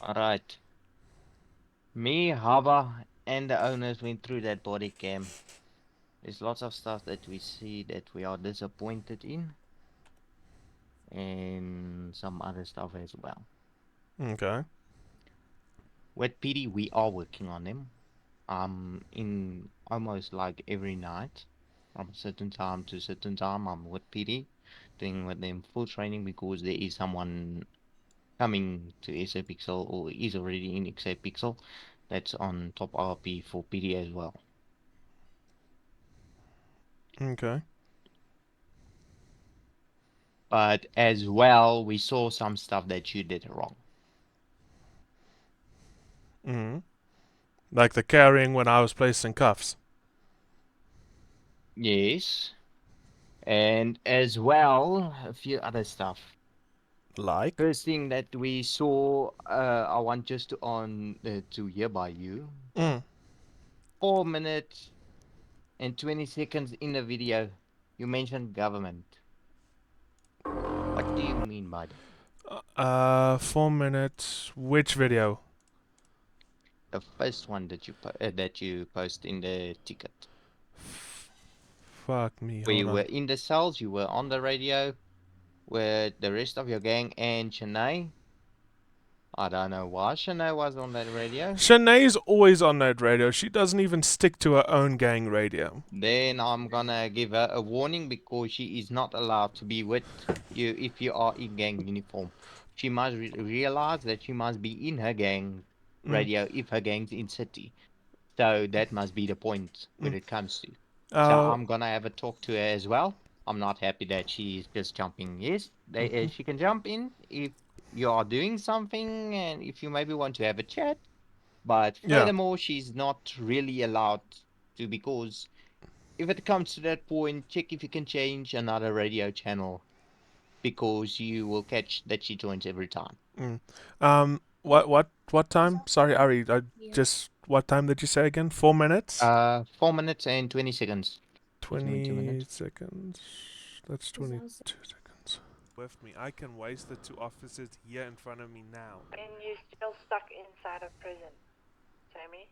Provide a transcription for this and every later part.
Alright. Me, Hava, and the owners went through that body cam. There's lots of stuff that we see that we are disappointed in, and some other stuff as well. Okay. With PD, we are working on them. In almost like every night, from a certain time to certain time, I'm with PD, doing with them full training because there is someone coming to Exapixel or is already in Exapixel that's on top RP for PD as well. Okay. But as well, we saw some stuff that you did wrong. Mm-hmm. Like the carrying when I was placed in cuffs. Yes. And as well, a few other stuff. Like? First thing that we saw, I want just to hear by you. Mm. 4 minutes and 20 seconds in the video, you mentioned government. What do you mean by that? 4 minutes. Which video? The first one that you post in the ticket, Fuck me. where Hold you were on. in the cells, you were on the radio with the rest of your gang and Chennai. I don't know why Shanae was on that radio. Shanae's always on that radio. She doesn't even stick to her own gang radio. Then I'm gonna give her a warning because she is not allowed to be with you if you are in gang uniform. She must realize that she must be in her gang Mm. radio if her gang's in city. So that must be the point when Mm. it comes to. So Uh. I'm gonna have a talk to her as well. I'm not happy that she's just jumping. Yes, Mhm. she can jump in if you are doing something and if you maybe want to have a chat. But Yeah. furthermore, she's not really allowed to because if it comes to that point, check if you can change another radio channel because you will catch that she joins every time. Mm. What time? Sorry, Ari. I just. What time did you say again? 4 minutes. 4 minutes and 20 seconds. Between 20 2 minutes. seconds. That's 22 seconds. With me, I can waste the two officers here in front of me now. And you're still stuck inside of prison, Sammy.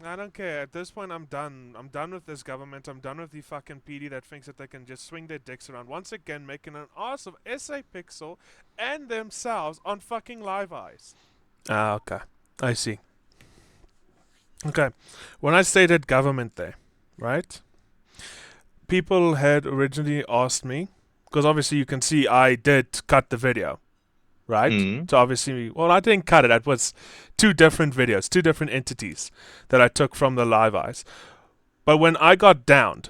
I don't care. At this point, I'm done. I'm done with this government. I'm done with the fucking PD that thinks that they can just swing their dicks around. Once again, making an ass of SA Pixel and themselves on fucking Live Eyes. Ah, okay. I see. Okay. When I stated government there, right? People had originally asked me, because obviously you can see I did cut the video, right? Mm. So obviously, well, I didn't cut it. It was two different videos, two different entities that I took from the Live Eyes. But when I got downed,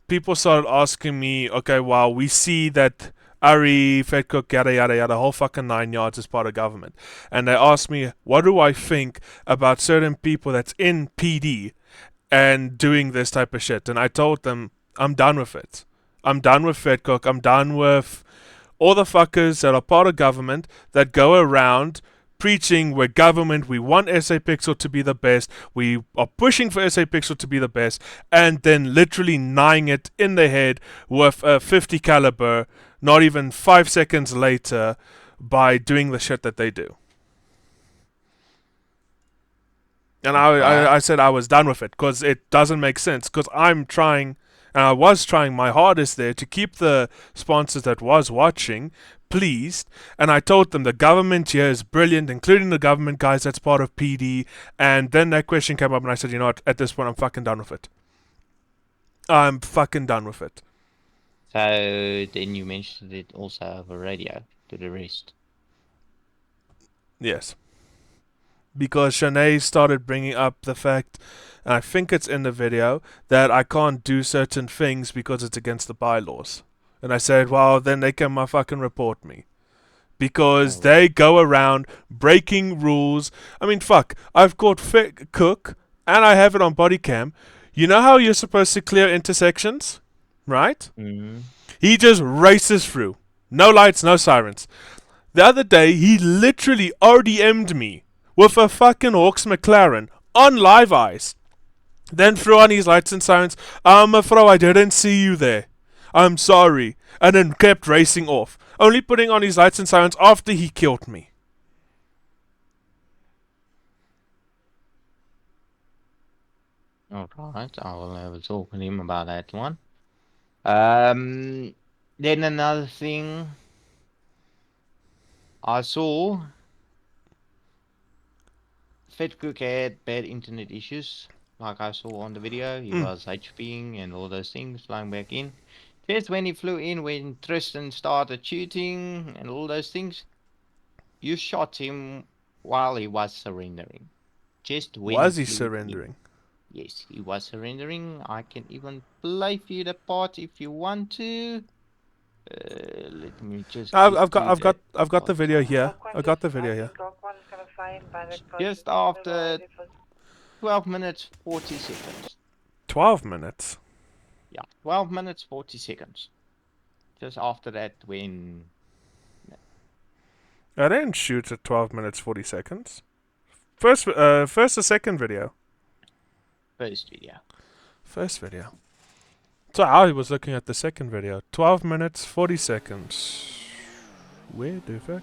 people started asking me, okay, well, we see that Ari, Fed Cook, yada, yada, yada, whole fucking 9 yards is part of government. And they asked me, what do I think about certain people that's in PD and doing this type of shit? And I told them, I'm done with it. I'm done with Fed Cook. I'm done with all the fuckers that are part of government that go around preaching we're government, we want SA Pixel to be the best, we are pushing for SA Pixel to be the best, and then literally nying it in the head with a 50 caliber, not even 5 seconds later, by doing the shit that they do. And But I said I was done with it because it doesn't make sense. Because I'm trying, and I was trying my hardest there to keep the sponsors that was watching pleased. And I told them the government here is brilliant, including the government guys that's part of PD. And then that question came up, and I said, you know what? At this point, I'm fucking done with it. I'm fucking done with it. so then you mentioned it also over radio to the rest. Yes. Because Shanae started bringing up the fact, and I think it's in the video, that I can't do certain things because it's against the bylaws. And I said, well, then they can fucking report me. Because Oh, they go around breaking rules. I mean, fuck. I've caught Cook, and I have it on body cam. You know how you're supposed to clear intersections? Right? mm. He just races through. No lights, no sirens. The other day, he literally RDM'd me with a fucking Hawks McLaren on Live Eyes. Then threw on his lights and sirens. Mevrouw, I didn't see you there. I'm sorry. And then kept racing off, only putting on his lights and sirens after he killed me. Alright, I will have a talk with him about that one. Then another thing I saw, FedCook had bad internet issues. Like I saw on the video, he was HPing and all those things, flying back in. Just when he flew in, when Tristan started shooting and all those things, you shot him while he was surrendering. Just when Was he flew in. surrendering? Yes, he was surrendering. I can even play for you the part if you want to. Let me just I've get to that got the video part. here. Rock one I've got the just, video I here. think Rock one's gonna fly in by the closest. Just after 12 minutes 40 seconds. 12 minutes. Yeah, 12 minutes 40 seconds. Just after that, when I didn't shoot at 12 minutes 40 seconds. First the second video. first video. First video. So I was looking at the second video. 12 minutes 40 seconds. Where the fuck?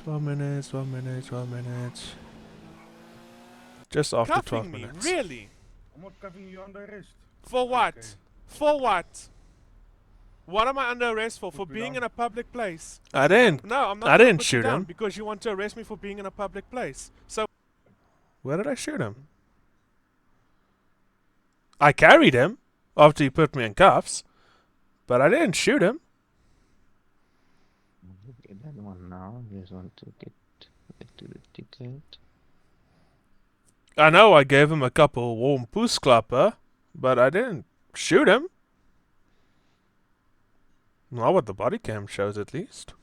12 minutes, 12 minutes, 12 minutes. Just after Cuffing 12 me? minutes. Really? I'm not cuffing you under arrest. For what? Okay. For what? What am I under arrest for? For Put me being down. in a public place? I didn't. No, I'm not. I gonna didn't put you shoot down him. because you want to arrest me for being in a public place. So Where did I shoot him? I carried him after he put me in cuffs, but I didn't shoot him. Get that one now. Just want to get to the ticket. I know I gave him a couple warm poosklapper, but I didn't shoot him. Not what the body cam shows, at least.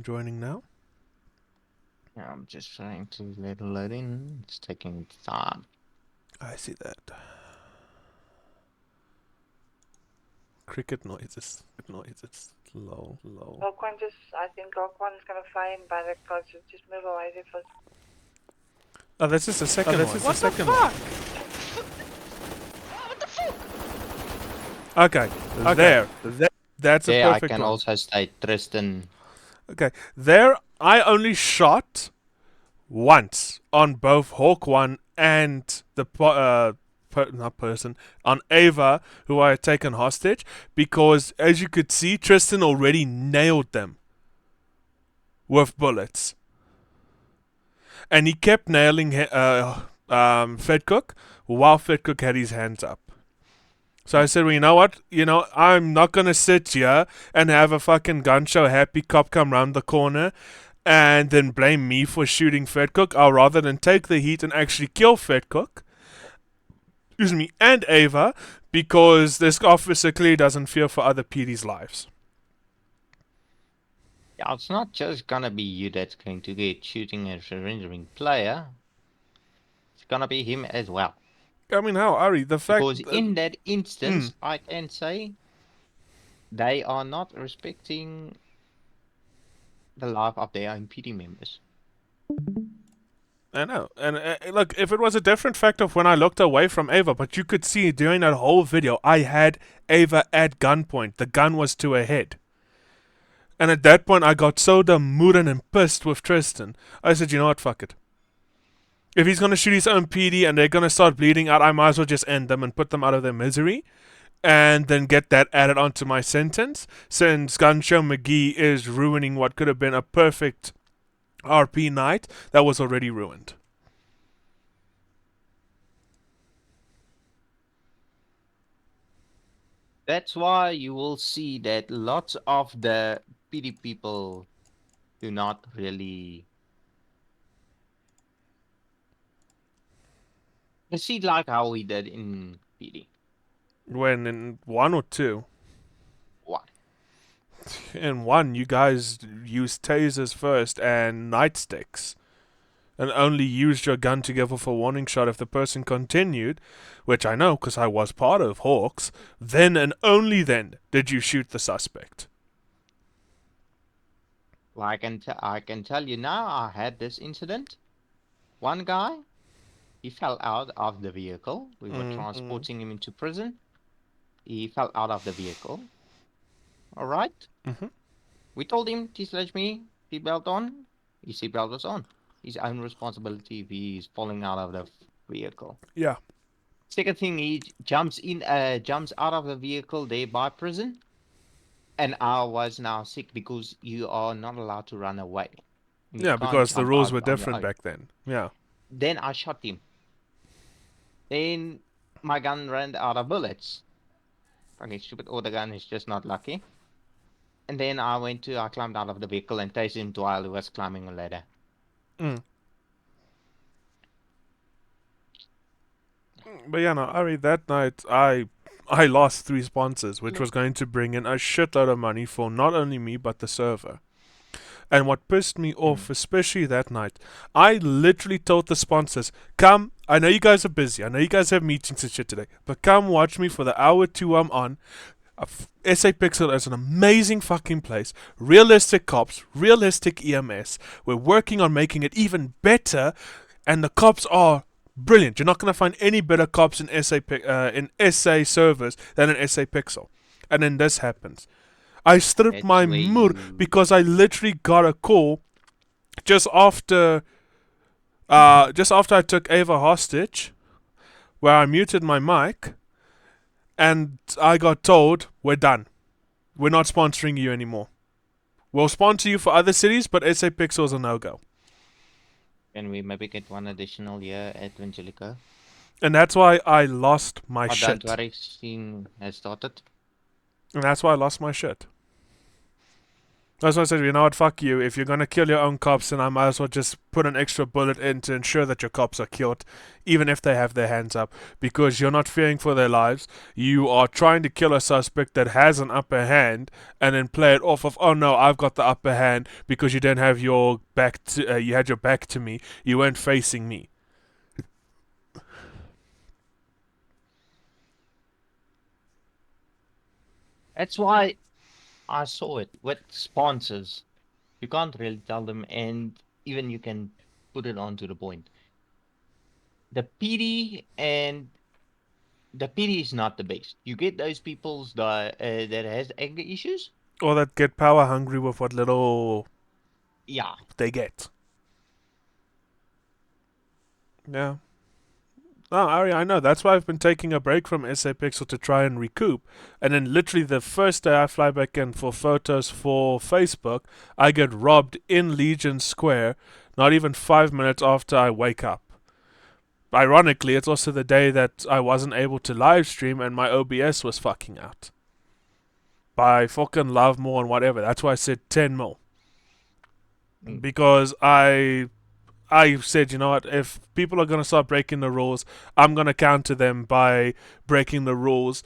Joining now. Yeah, I'm just trying to let it load in. It's taking its time. I see that. Cricket noises. Low. Rock one just, I think Rock one's gonna fly in by the closest. Just move away there first. Oh, this is the second one. what the fuck? Okay. There. That's a Yeah, I perfect can one. also state Tristan. Okay, there I only shot once on both Hawk One and the not person on Ava, who I had taken hostage, because as you could see, Tristan already nailed them with bullets, and he kept nailing Fedcook while Fedcook had his hands up. So I said, well, you know what? I'm not going to sit here and have a fucking gun show happy cop come round the corner and then blame me for shooting Fedcook. I'll rather than take the heat and actually kill Fedcook, and Ava, because this officer clearly doesn't fear for other PD's lives. Yeah, it's not just gonna be you that's going to get shooting a surrendering player. It's gonna be him as well. I mean, how, Ari, the fact... Because in that instance, I can say they are not respecting the life of their own PD members. I know. And look, if it was a different fact of when I looked away from Ava, but you could see during that whole video, I had Ava at gunpoint. The gun was to her head. And at that point, I got so demooden and pissed with Tristan. I said, you know what, fuck it. If he's going to shoot his own PD and they're going to start bleeding out, I might as well just end them and put them out of their misery. And then get that added onto my sentence. Since Gunshow McGee is ruining what could have been a perfect RP night that was already ruined. That's why you will see that lots of the PD people do not really see like how we did in PD. When in 1 or 2? What? In 1, you guys used tasers first and nightsticks. and only used your gun to give off a warning shot if the person continued, which I know because I was part of Hawks, then and only then did you shoot the suspect. Well, I can tell you now, I had this incident. One guy, he fell out of the vehicle. We were transporting him into prison. He fell out of the vehicle. All right. Mhm. We told him, T/me, seatbelt on. His seatbelt was on. His own responsibility if he's falling out of the vehicle. Yeah. Second thing, he jumps out of the vehicle there by prison. And I was now sick because you are not allowed to run away. You Yeah, can't because the jump rules out were on your different own. back then. Yeah. Then I shot him. Then my gun ran out of bullets. Fucking stupid, or the gun is just not lucky. And then I climbed out of the vehicle and tased him while he was climbing a ladder. But yeah, no, Ari, that night I lost 3 sponsors, which was going to bring in a shitload of money for not only me but the server. And what pissed me off, especially that night, I literally told the sponsors, come, I know you guys are busy, I know you guys have meetings and shit today, but come watch me for the hour 2 I'm on. SA Pixel is an amazing fucking place. Realistic cops, realistic EMS. We're working on making it even better, and the cops are brilliant. You're not going to find any better cops in SA servers than in SA Pixel. And then this happens. I stripped That's my where mood you- because I literally got a call just after I took Ava hostage, where I muted my mic, and I got told, we're done. We're not sponsoring you anymore. We'll sponsor you for other cities, but SA Pixel is a no-go. Can we maybe get one additional year at Angelico? And that's why I lost my Oh, shit. don't worry, scene has started. And that's why I lost my shit. That's why I said, you know what, fuck you. If you're gonna kill your own cops, then I might as well just put an extra bullet in to ensure that your cops are killed, even if they have their hands up. Because you're not fearing for their lives. You are trying to kill a suspect that has an upper hand, and then play it off of, oh no, I've got the upper hand because you didn't have your back to, you had your back to me. You weren't facing me. That's why I saw it with sponsors. You can't really tell them, and even you can put it on to the point. The PD is not the best. You get those people's that has anger issues. Or that get power hungry with what little Yeah, they get. Yeah. No, Ari, I know. That's why I've been taking a break from SA Pixel to try and recoup. And then literally the first day I fly back in for photos for Facebook, I get robbed in Legion Square, not even 5 minutes after I wake up. Ironically, it's also the day that I wasn't able to live stream and my OBS was fucking out. By fucking love more and whatever. That's why I said 10 mil. Because I said, you know what, if people are going to start breaking the rules, I'm going to counter them by breaking the rules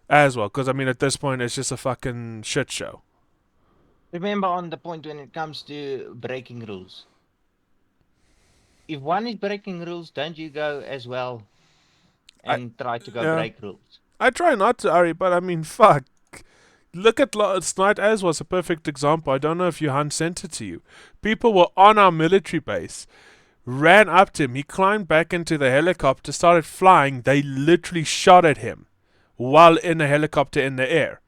as well. Because, I mean, at this point, it's just a fucking shit show. remember on the point when it comes to breaking rules. If one is breaking rules, don't you go as well and try to go yeah. break rules? I try not to, Ari, but I mean, fuck. Look at last night as was a perfect example. I don't know if Johan sent it to you. People were on our military base, ran up to him. He climbed back into the helicopter, started flying. They literally shot at him while in a helicopter in the air,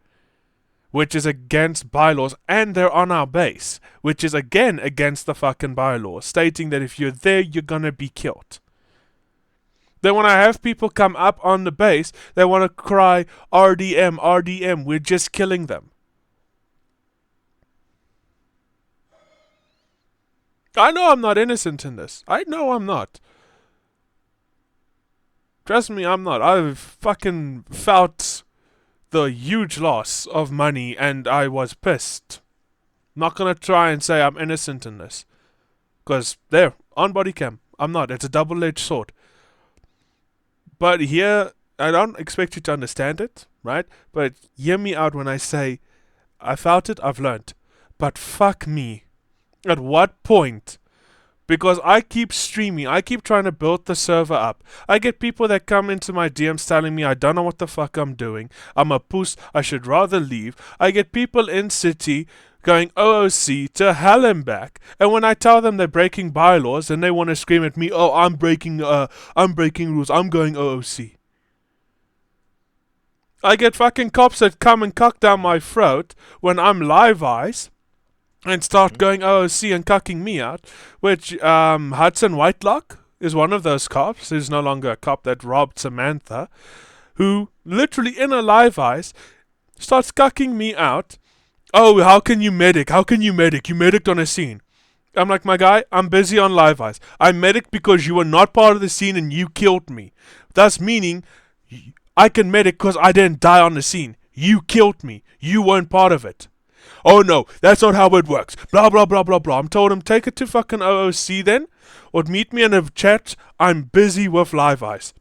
which is against bylaws, and they're on our base, which is again against the fucking bylaws, stating that if you're there, you're gonna be killed. Then when I have people come up on the base, they want to cry, RDM, RDM, we're just killing them. I know I'm not innocent in this. I know I'm not. Trust me, I'm not. I've fucking felt the huge loss of money and I was pissed. Not gonna try and say I'm innocent in this. Because there, on body cam, I'm not. It's a double-edged sword. But here, I don't expect you to understand it, right? But hear me out when I say, I felt it, I've learned. But fuck me. At what point because I keep streaming. I keep trying to build the server up. I get people that come into my DMs telling me I don't know what the fuck I'm doing. I'm a puss. I should rather leave. I get people in city going OOC to hell and back. And when I tell them they're breaking bylaws, and they want to scream at me, "Oh, I'm breaking rules. I'm going OOC." I get fucking cops that come and cuck down my throat when I'm live eyes and start going OOC and cucking me out, which Hudson Whitelock is one of those cops who's no longer a cop that robbed Samantha, who literally in a live eyes starts cucking me out. "Oh, how can you medic? How can you medic? You medicked on a scene." I'm like, "My guy, I'm busy on live eyes. I medicked because you were not part of the scene and you killed me. Thus meaning I can medic because I didn't die on the scene. You killed me. You weren't part of it." "Oh no, that's not how it works. Blah blah blah blah blah." I'm told him, take it to fucking OOC then, or meet me in a chat. I'm busy with live eyes.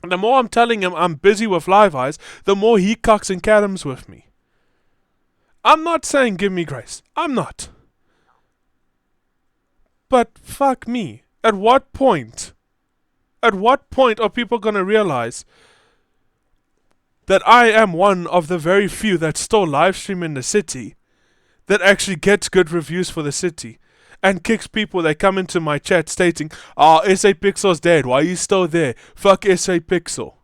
And the more I'm telling him I'm busy with live eyes, the more he cucks and catums with me. I'm not saying give me grace. I'm not. But fuck me. At what point? At what point are people gonna realize that I am one of the very few that still live stream in the city, that actually gets good reviews for the city, and kicks people that come into my chat stating, SA Pixel's dead, why are you still there? Fuck SA Pixel.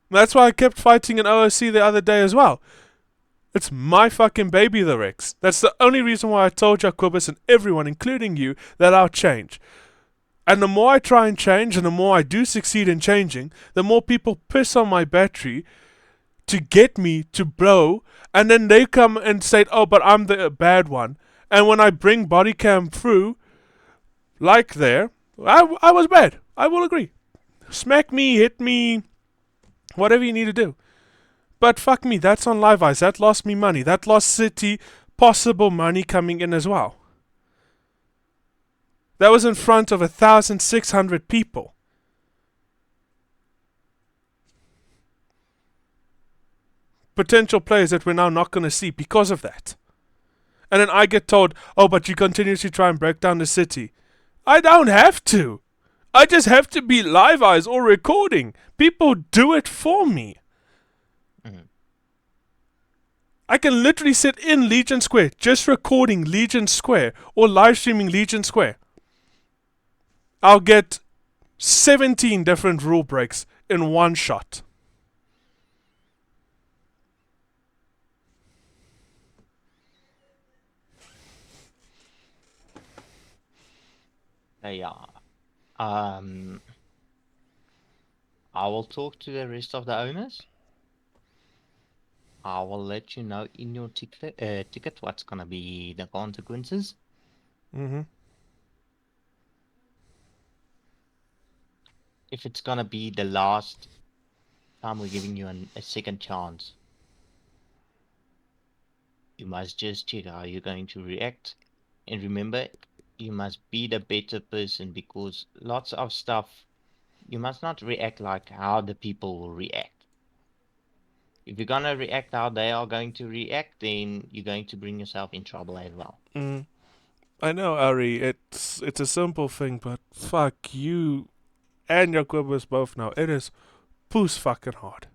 That's why I kept fighting in OOC the other day as well. It's my fucking baby, the Rex. That's the only reason why I told Jacobus and everyone, including you, that I'll change. And the more I try and change, and the more I do succeed in changing, the more people piss on my battery to get me to blow, and then they come and say, "Oh, but I'm the bad one." And when I bring body cam through, like there, I was bad. I will agree. Smack me, hit me, whatever you need to do. But fuck me, that's on live eyes. That lost me money. That lost city possible money coming in as well. That was in front of 1,600 people. Potential players that we're now not going to see because of that. And then I get told, "Oh, but you continuously try and break down the city." I don't have to. I just have to be live eyes or recording. People do it for me. I can literally sit in Legion Square just recording Legion Square or live streaming Legion Square. I'll get 17 different rule breaks in one shot. They are. I will talk to the rest of the owners. I will let you know in your ticket what's gonna be the consequences. If it's gonna be the last time we're giving you a second chance, you must just check how you're going to react. And remember, you must be the better person, because lots of stuff, you must not react like how the people will react. If you're gonna react how they are going to react, then you're going to bring yourself in trouble as well. I know, Ari, it's a simple thing, but fuck you and your Quibbles both know it is poos fucking hard.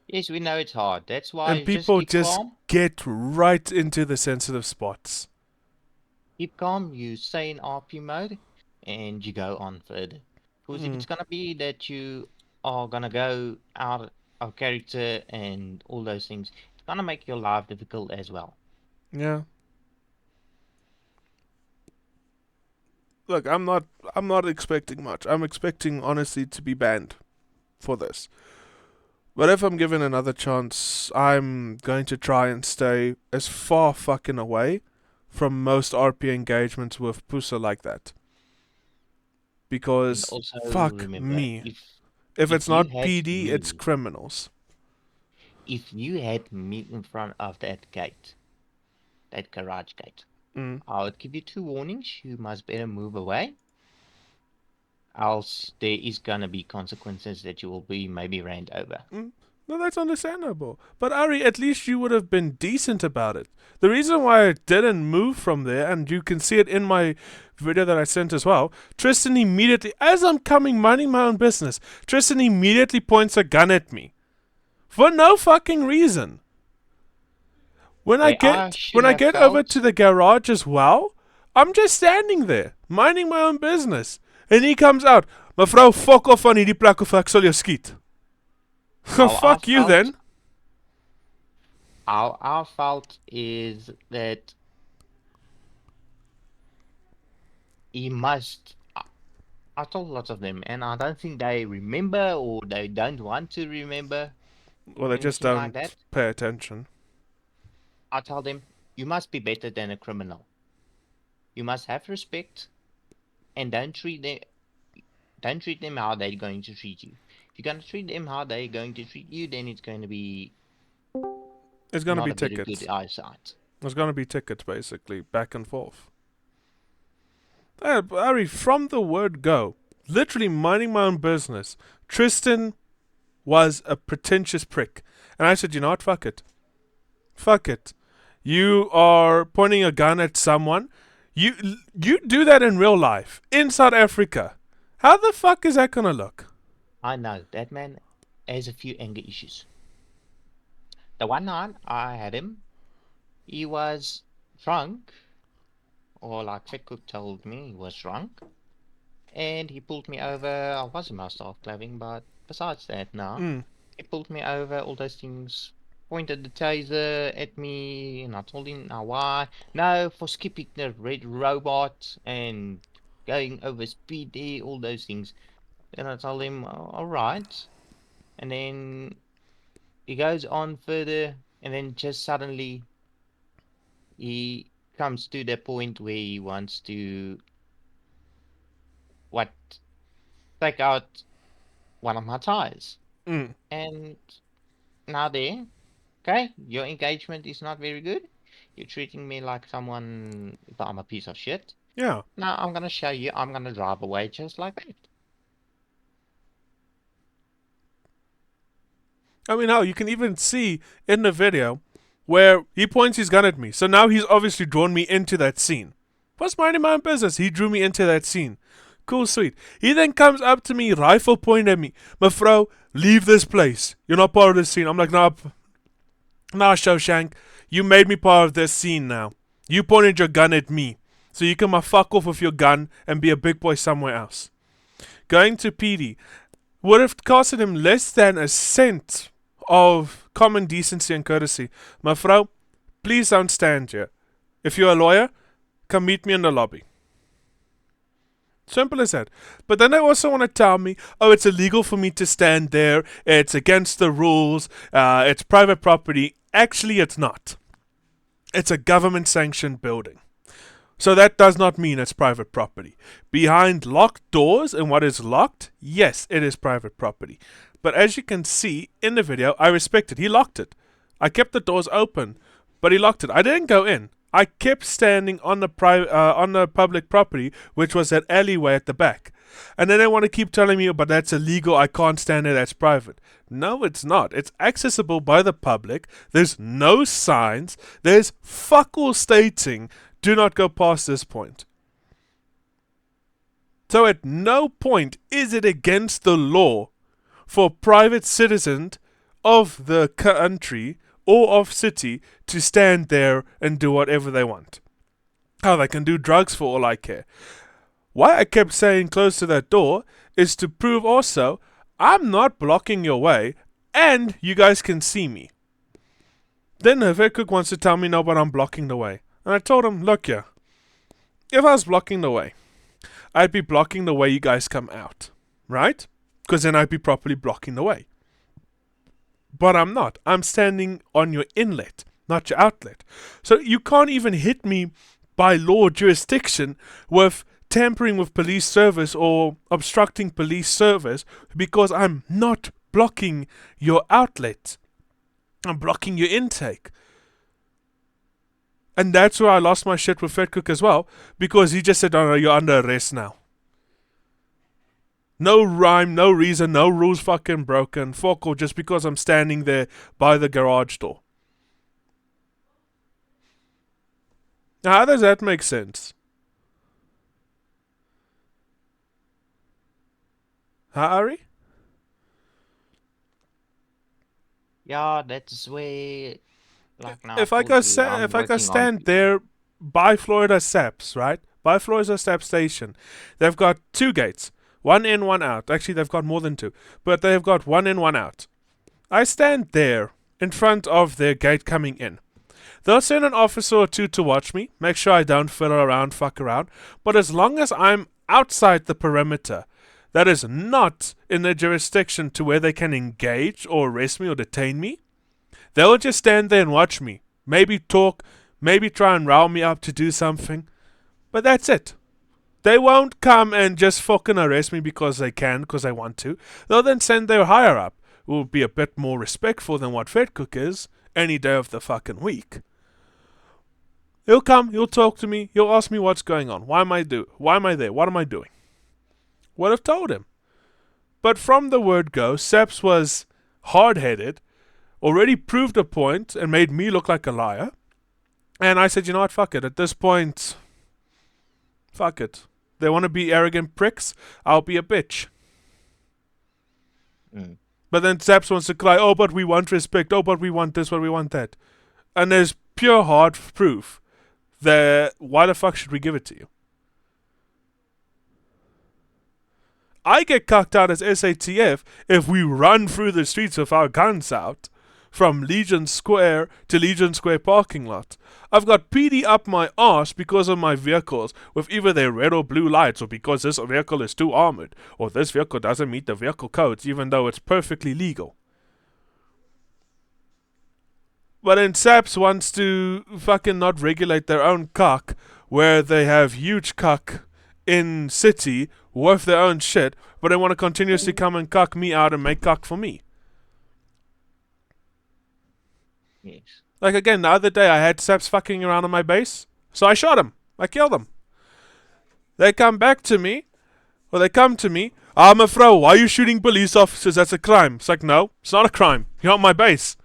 Yes, we know it's hard. That's why And people keep just calm. get right into the sensitive spots. Keep calm, you stay in RP mode, and you go on further. Because if it's gonna be that you are gonna go out of character and all those things, it's gonna make your life difficult as well. Yeah. Look, I'm not expecting much. I'm expecting honestly to be banned for this. But if I'm given another chance, I'm going to try and stay as far fucking away from most RP engagements with Pusa like that. Because Also, fuck remember, me. If it's you not had PD, it's me- criminals. If you had me in front of that gate, that garage gate, I would give you 2 warnings. You must better move away, else there is gonna be consequences that you will be maybe ran over. No, that's understandable. But Ari, at least you would have been decent about it. The reason why I didn't move from there, and you can see it in my video that I sent as well, Tristan immediately, as I'm coming minding my own business, Tristan immediately points a gun at me. For no fucking reason. When I get over to the garage as well, I'm just standing there, minding my own business. And he comes out, Mevrou, fuck off van hierdie plek of ek sal jou skiet. How I Fuck you felt- then. How I felt is that he must. I told lots of them, and I don't think they remember or they don't want to remember. Well, they just anything like don't that. pay attention. I tell them, you must be better than a criminal. You must have respect, and don't treat them how they're going to treat you. If you're going to treat them how they're going to treat you, then it's going to be It's going to not be a very tickets. good eyesight. There's going to be tickets, basically, back and forth. Ari, from the word go, literally minding my own business, Tristan was a pretentious prick. And I said, you know what, fuck it. Fuck it. You are pointing a gun at someone. You do that in real life, in South Africa. How the fuck is that going to look? I know, that man has a few anger issues. The one night I had him, he was drunk, or like Fat Cook told me, he was drunk, and he pulled me over. I was in my staff clothing, but besides that, no. He pulled me over, all those things, pointed the taser at me, and I told him, now why? No, for skipping the red robot and going over speed there, all those things. Then I told him, alright. And then he goes on further, and then just suddenly he comes to the point where he wants to take out one of my tires. And now there, okay, your engagement is not very good. You're treating me like someone, I'm a piece of shit. Yeah. Now I'm gonna show you, I'm gonna drive away just like that. I mean, how you can even see in the video where he points his gun at me. So now he's obviously drawn me into that scene. Was minding my own business. He drew me into that scene. Cool, sweet. He then comes up to me, rifle point at me. Mevrou, leave this place. You're not part of this scene. I'm like, nah, Shawshank. You made me part of this scene now. You pointed your gun at me. So you can fuck off with your gun and be a big boy somewhere else. Going to PD would have costed him less than a cent of common decency and courtesy. Mevrou, please don't stand here. If you're a lawyer, come meet me in the lobby. Simple as that. But then they also want to tell me, oh, it's illegal for me to stand there. It's against the rules. It's private property. Actually, it's not. It's a government-sanctioned building. So that does not mean it's private property. Behind locked doors and what is locked, yes, it is private property. But as you can see in the video, I respect it. He locked it. I kept the doors open, but he locked it. I didn't go in. I kept standing on the public property, which was that alleyway at the back. And then they want to keep telling me, but that's illegal, I can't stand there, that's private. No, it's not. It's accessible by the public. There's no signs. There's fuck all stating, do not go past this point. So at no point is it against the law for a private citizen of the country or of city to stand there and do whatever they want. How they can do drugs for all I care. Why I kept saying close to that door is to prove also I'm not blocking your way and you guys can see me. Then Hervé Cook wants to tell me no, but I'm blocking the way. And I told him, look here, if I was blocking the way, I'd be blocking the way you guys come out, right? Because then I'd be properly blocking the way. But I'm not. I'm standing on your inlet, not your outlet. So you can't even hit me by law jurisdiction with tampering with police service or obstructing police service because I'm not blocking your outlet. I'm blocking your intake. And that's where I lost my shit with Fat Cook as well, because he just said, oh no, you're under arrest now. No rhyme, no reason, no rules fucking broken. Fuck all just because I'm standing there by the garage door. Now, how does that make sense? Huh, Ari? Yeah, that's where, like now I If I told go you, I'm if I go working on. stand there by Florida Saps, right? By Florida Saps station, they've got two gates. One in, one out. Actually, they've got more than two. But they've got one in, one out. I stand there in front of their gate coming in. They'll send an officer or two to watch me, make sure I don't fiddle around, fuck around. But as long as I'm outside the perimeter, that is not in their jurisdiction to where they can engage or arrest me or detain me, they'll just stand there and watch me. Maybe talk, maybe try and rile me up to do something. But that's it. They won't come and just fucking arrest me because they can, because they want to. They'll then send their higher up, who will be a bit more respectful than what Fed Cook is, any day of the fucking week. He'll come, he'll talk to me, he'll ask me what's going on. Why am I there? What am I doing? Would have told him. But from the word go, Saps was hard-headed, already proved a point and made me look like a liar. And I said, you know what, fuck it. At this point, fuck it. They want to be arrogant pricks, I'll be a bitch. Mm. But then Saps wants to cry, oh, but we want respect, oh, but we want this, but we want that. And there's pure hard proof that why the fuck should we give it to you? I get cucked out as SATF if we run through the streets with our guns out from Legion Square to Legion Square parking lot. I've got PD up my arse because of my vehicles with either their red or blue lights, or because this vehicle is too armored, or this vehicle doesn't meet the vehicle codes even though it's perfectly legal. But then SAPS wants to fucking not regulate their own cuck, where they have huge cuck in city worth their own shit, but they want to continuously come and cuck me out and make cuck for me. Yes. Like again, the other day I had Saps fucking around on my base, so I shot him. I killed him. They come back to me, or they come to me, I'm a fro, why are you shooting police officers? That's a crime. It's like, no, it's not a crime. You're on my base.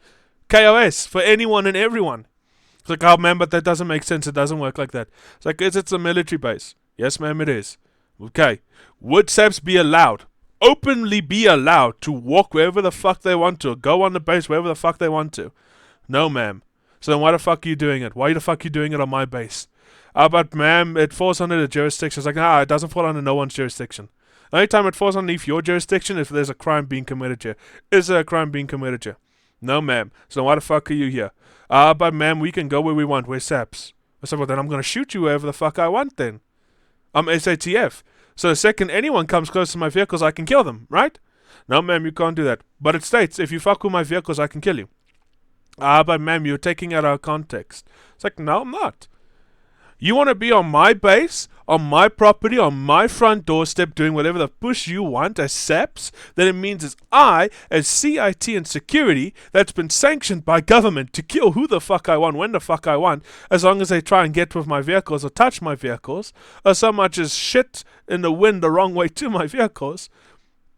KOS for anyone and everyone. It's like, oh man, but that doesn't make sense. It doesn't work like that. It's like, it's a military base. Yes, ma'am, it is. Okay. Would Saps be allowed, openly be allowed to walk wherever the fuck they want to, or go on the base wherever the fuck they want to? No, ma'am. So then why the fuck are you doing it? Why the fuck are you doing it on my base? But ma'am, it falls under the jurisdiction. It's like, nah, it doesn't fall under no one's jurisdiction. The only time it falls underneath your jurisdiction is if there's a crime being committed here. Is there a crime being committed here? No, ma'am. So why the fuck are you here? But ma'am, we can go where we want. We're SAPS. I said, well, then I'm going to shoot you wherever the fuck I want then. I'm SATF. So the second anyone comes close to my vehicles, I can kill them, right? No, ma'am, you can't do that. But it states, if you fuck with my vehicles, I can kill you. But ma'am, you're taking out our context. It's like, no, I'm not. You want to be on my base, on my property, on my front doorstep, doing whatever the push you want as SEPs, then it means it's I, as CIT and security, that's been sanctioned by government to kill who the fuck I want, when the fuck I want, as long as they try and get with my vehicles or touch my vehicles, or so much as shit in the wind the wrong way to my vehicles,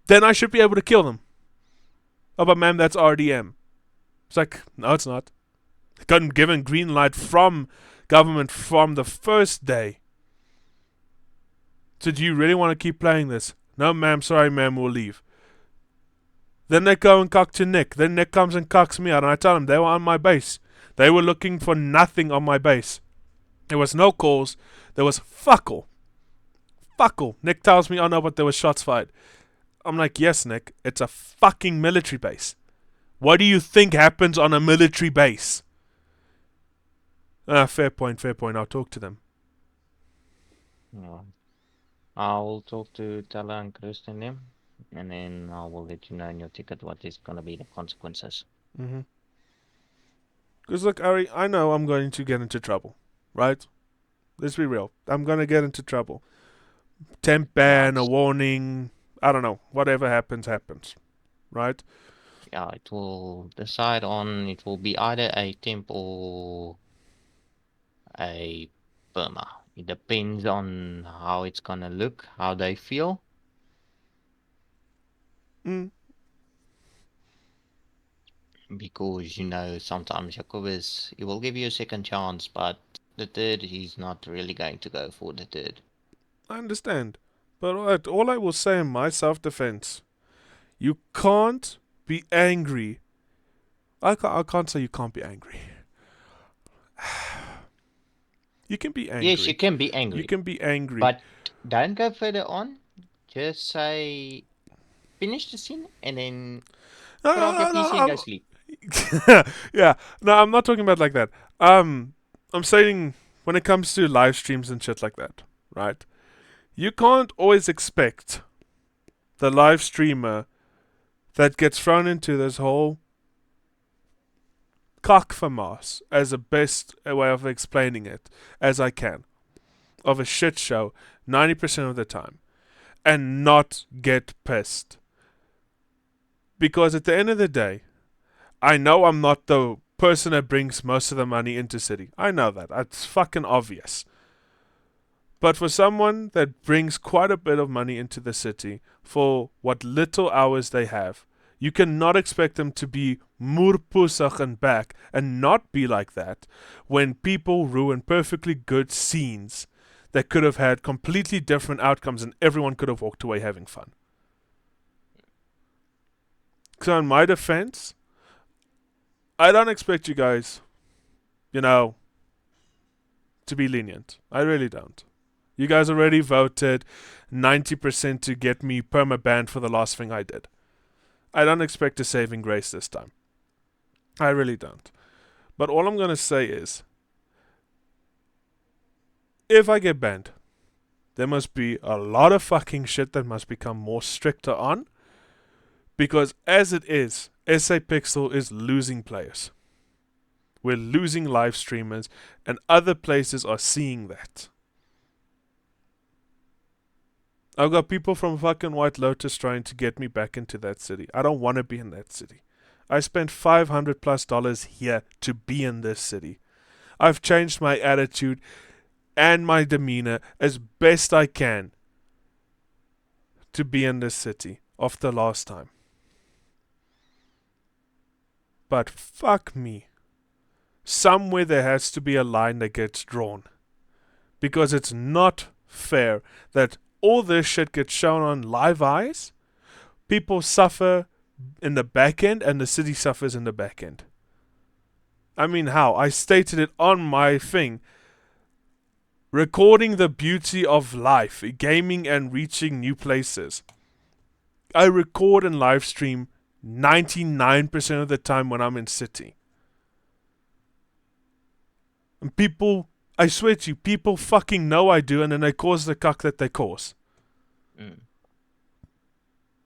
then I should be able to kill them. Oh, but ma'am, that's RDM. It's like, no, it's not. Gotten given green light from government from the first day. So do you really want to keep playing this? No, ma'am, sorry, ma'am, we'll leave. Then they go and cuck to Nick. Then Nick comes and cucks me out, and I tell him they were on my base. They were looking for nothing on my base. There was no calls. There was fuck all. Fuck all. Nick tells me, oh no, but there was shots fired. I'm like, yes, Nick, it's a fucking military base. What do you think happens on a military base? Fair point, fair point. I'll talk to them. I'll talk to Tala and Kristen them, and then I will let you know in your ticket what is going to be the consequences. Because look, Ari, I know I'm going to get into trouble, right? Let's be real. I'm going to get into trouble. Temp ban, a warning, I don't know. Whatever happens, happens. Right? Yeah, it will decide on, it will be either a temp or a perma. It depends on how it's gonna look, how they feel. Mm. Because, you know, sometimes Jacobus, he will give you a second chance, but the third, he's not really going to go for the third. I understand. But all I will say in my self-defense, you can't be angry. I can't say you can't be angry. You can be angry. Yes, you can be You angry, can be angry. but don't go further on. Just say, finish the scene, and then no, put off your no, no, PC and go sleep. yeah, no, I'm not talking about like that. I'm saying when it comes to live streams and shit like that, right? You can't always expect the live streamer that gets thrown into this whole cockfamas as the best way of explaining it as I can of a shit show 90% of the time and not get pissed. Because at the end of the day, I know I'm not the person that brings most of the money into City. I know that. It's fucking obvious. But for someone that brings quite a bit of money into the city for what little hours they have, you cannot expect them to be murpusach and back and not be like that when people ruin perfectly good scenes that could have had completely different outcomes and everyone could have walked away having fun. So in my defense, I don't expect you guys, to be lenient. I really don't. You guys already voted 90% to get me perma-banned for the last thing I did. I don't expect a saving grace this time. I really don't. But all I'm going to say is, if I get banned, there must be a lot of fucking shit that must become more stricter on. Because as it is, SA Pixel is losing players. We're losing live streamers, and other places are seeing that. I've got people from fucking White Lotus trying to get me back into that city. I don't want to be in that city. I spent $500+ here to be in this city. I've changed my attitude and my demeanor as best I can to be in this city after last time. But fuck me. Somewhere there has to be a line that gets drawn. Because it's not fair that all this shit gets shown on live eyes. People suffer in the back end and the city suffers in the back end. I mean, how? I stated it on my thing. Recording the beauty of life, gaming and reaching new places. I record and live stream 99% of the time when I'm in city. And people, I swear to you, people fucking know I do, and then they cause the cuck that they cause.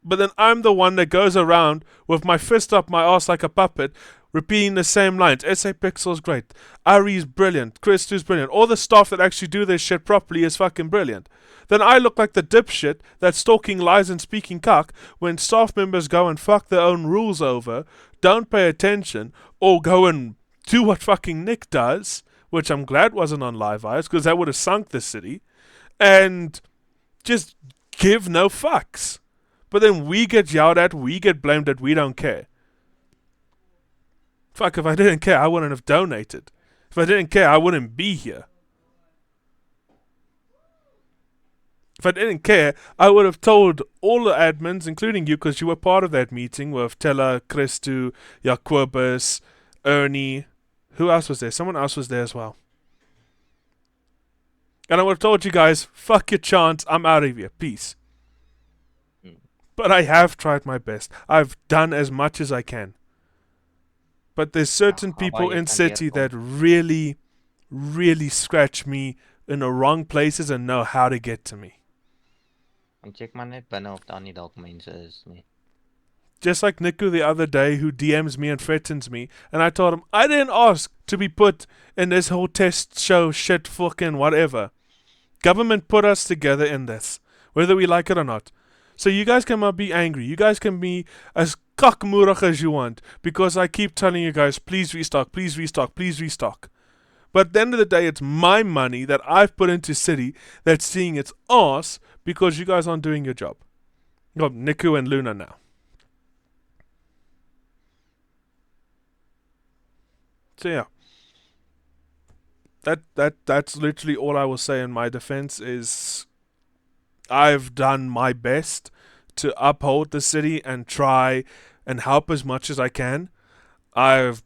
But then I'm the one that goes around with my fist up my ass like a puppet, repeating the same lines. SA Pixel's great. Ari's brilliant. Christu's brilliant. All the staff that actually do this shit properly is fucking brilliant. Then I look like the dipshit that's talking lies and speaking cuck when staff members go and fuck their own rules over, don't pay attention, or go and do what fucking Nick does, which I'm glad wasn't on Live Eyes, because that would have sunk the city, and just give no fucks. But then we get yelled at, we get blamed that we don't care. Fuck, if I didn't care, I wouldn't have donated. If I didn't care, I wouldn't be here. If I didn't care, I would have told all the admins, including you, because you were part of that meeting with Tella, Christu, Jacobus, Ernie. Who else was there? Someone else was there as well. And I would have told you guys, fuck your chance, I'm out of here, peace. But I have tried my best. I've done as much as I can. But there's certain people in city that really, really scratch me in the wrong places and know how to get to me. Ek check maar net binne of daar nie dalk mense is nie. Just like Niku the other day, who DMs me and threatens me, and I told him, I didn't ask to be put in this whole test show shit fucking whatever. Government put us together in this, whether we like it or not. So you guys can be angry. You guys can be as cockmoedig as you want, because I keep telling you guys, please restock, please restock, please restock. But at the end of the day, it's my money that I've put into City that's seeing its ass because you guys aren't doing your job. Well, Niku and Luna now. So yeah. That's literally all I will say in my defense is I've done my best to uphold the city and try and help as much as I can. I've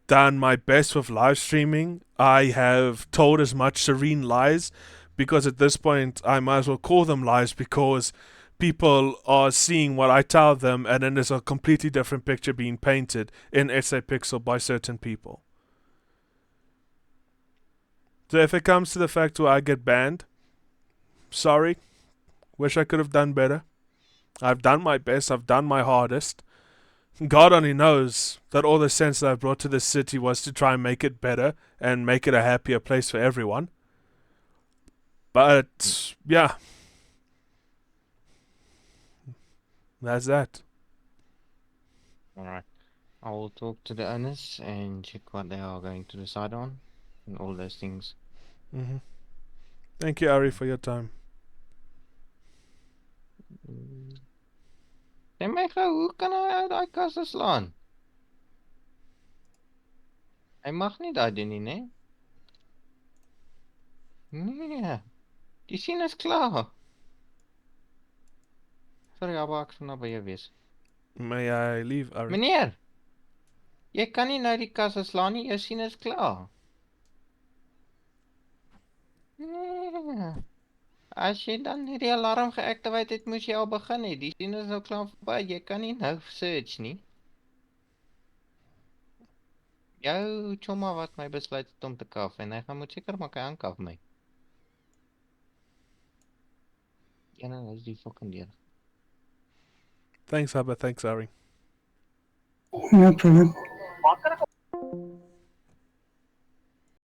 done my best with live streaming. I have told as much serene lies because at this point I might as well call them lies because people are seeing what I tell them and then there's a completely different picture being painted in SA Pixel by certain people. So if it comes to the fact where I get banned, sorry. Wish I could have done better. I've done my best. I've done my hardest. God only knows that all the sense that I brought to this city was to try and make it better and make it a happier place for everyone. But, yeah. That's that. Alright. I will talk to the owners and check what they are going to decide on and all those things. Mm-hmm. Thank you, Ari, for your time. Sê my gou, hoe kan hy uit daai kasse slaan? Hy mag nie daai doen nie, né? Nee. Die sien is klaar. Sorry, Abba, ek sal nou by jou wees. May I leave, Ari? Meneer! Jy kan nie nou die kasse slaan nie, jou sien is klaar. Nee. As jy dan nie die alarm geactivate het, moes jy al begin het. Die sien is nou klaar verby. Jy kan nie nou search nie. Jou chomma wat my besluit het om te kaf en hy gaan moet seker maak hy aankaf my. Ja, nou is die fucking deur. Thanks, Abba. Thanks, Ari. No problem.